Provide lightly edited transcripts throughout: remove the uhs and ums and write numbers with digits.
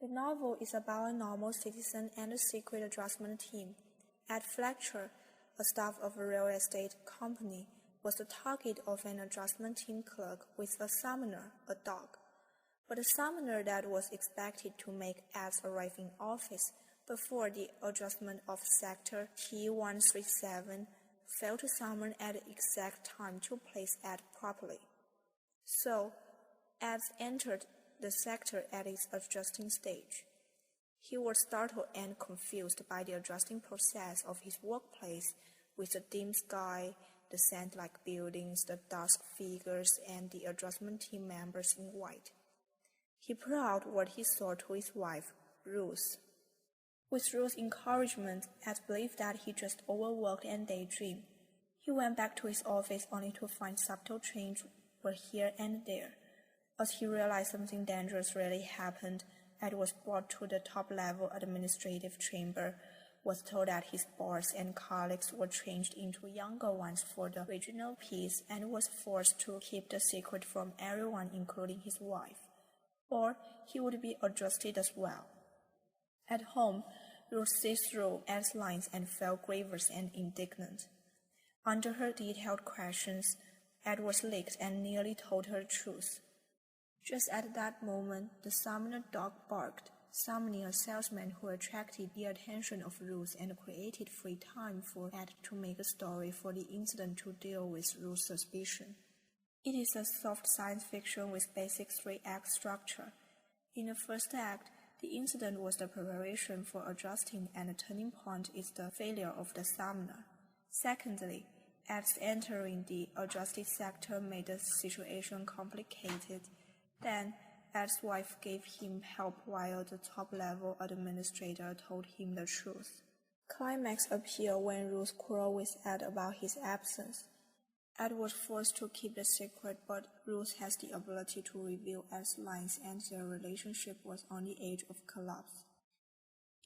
The novel is about a normal citizen and a secret adjustment team. Ed Fletcher, a staff of a real estate company, was the target of an adjustment team clerk with a summoner, a dog. But the summoner that was expected to make Ed's arrive in office before the adjustment of Sector T137 failed to summon at the exact time to place Ed properly. So, Ed entered the sector at its adjusting stage. He was startled and confused by the adjusting process of his workplace, with the dim sky, the sand-like buildings, the dusk figures, and the adjustment team members in white. He put out what he saw to his wife, Ruth. With Ruth's encouragement, Ed believed that he just overworked and daydreamed. He went back to his office only to find subtle changes were here and there. As he realized something dangerous really happened, Ed was brought to the top-level administrative chamber, was told that his boss and colleagues were changed into younger ones for the regional peace, and was forced to keep the secret from everyone, including his wife, or he would be adjusted as well. At home, Ruth sees through Ed's lines and felt grievous and indignant. Under her detailed questions, Ed was licked and nearly told her the truth. Just at that moment, the summoner dog barked, summoning a salesman who attracted the attention of Ruth and created free time for Ed to make a story for the incident to deal with Ruth's suspicion. It is a soft science fiction with basic 3-act structure. In the first act, the incident was the preparation for adjusting, and the turning point is the failure of the summoner. Secondly, Ed's entering the adjusted sector made the situation complicated. Then, Ed's wife gave him help while the top-level administrator told him the truth. Climax appeared when Ruth quarreled with Ed about his absence. Ed was forced to keep the secret, but Ruth has the ability to reveal Ed's lines, and their relationship was on the edge of collapse.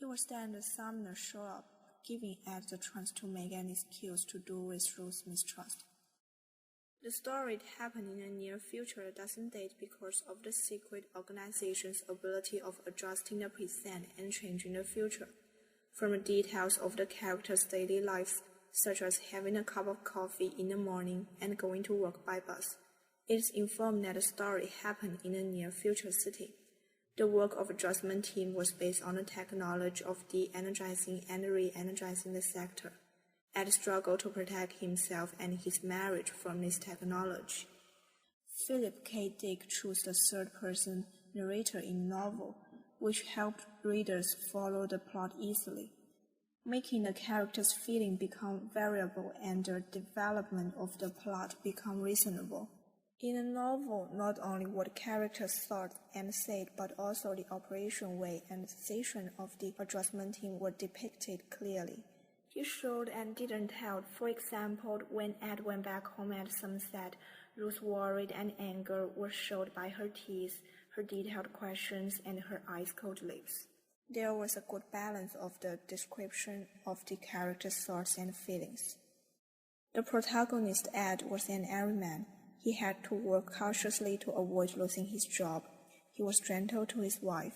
It was then the summoner showed up, giving Ed the chance to make an excuse to do with Ruth's mistrust. The story happened in the near future doesn't date because of the secret organization's ability of adjusting the present and changing the future. From the details of the characters' daily lives, such as having a cup of coffee in the morning and going to work by bus, it is informed that the story happened in a near future city. The work of adjustment team was based on the technology of de-energizing and re-energizing the sector. Ed struggled to protect himself and his marriage from this technology. Philip K. Dick chose the third-person narrator in novel, which helped readers follow the plot easily, making the characters' feeling become variable and the development of the plot become reasonable. In a novel, not only what characters thought and said, but also the operation way and decision of the adjustment team were depicted clearly. He showed and didn't tell. For example, when Ed went back home at sunset, Ruth's worry and anger were showed by her teeth, her detailed questions, and her ice-cold lips. There was a good balance of the description of the characters' thoughts and feelings. The protagonist, Ed, was an everyman. He had to work cautiously to avoid losing his job. He was gentle to his wife.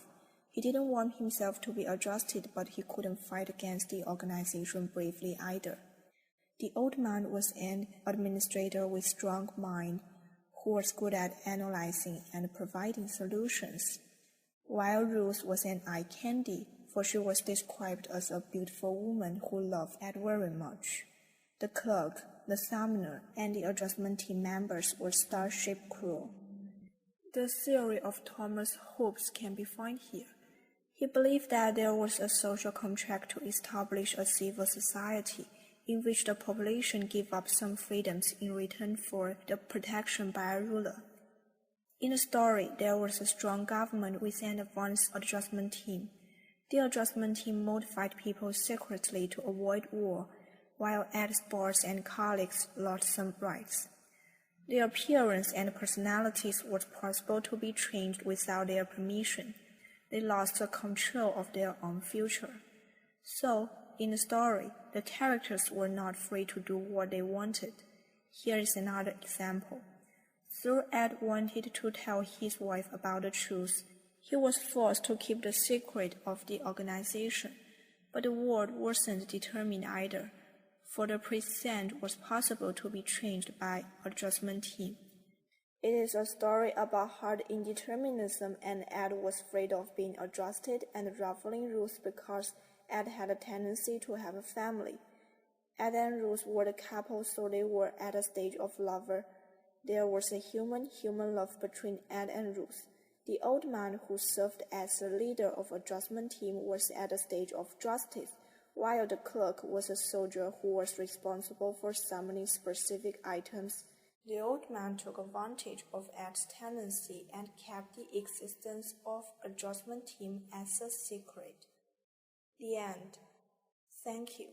He didn't want himself to be adjusted, but he couldn't fight against the organization bravely either. The old man was an administrator with strong mind, who was good at analyzing and providing solutions, while Ruth was an eye candy, for she was described as a beautiful woman who loved Ed very much. The clerk, the summoner, and the adjustment team members were starship crew. The theory of Thomas Hobbes can be found here. He believed that there was a social contract to establish a civil society in which the population gave up some freedoms in return for the protection by a ruler. In the story, there was a strong government with an advanced adjustment team. The adjustment team modified people secretly to avoid war, while Ed's boss and colleagues lost some rights. Their appearance and personalities was possible to be changed without their permission. They lost the control of their own future. So, in the story, the characters were not free to do what they wanted. Here is another example. Though Ed wanted to tell his wife about the truth, He was forced to keep the secret of the organization, but the world wasn't determined either, for the precinct was possible to be changed by adjustment team. It is a story about hard indeterminism, and Ed was afraid of being adjusted and ruffling rules because Ed had a tendency to have a family. Ed and Ruth were a couple, so they were at a stage of lover. There was a human love between Ed and Ruth. The old man who served as the leader of adjustment team was at a stage of justice, while the clerk was a soldier who was responsible for summoning specific items. The old man took advantage of Ed's tendency and kept the existence of adjustment team as a secret. The end. Thank you.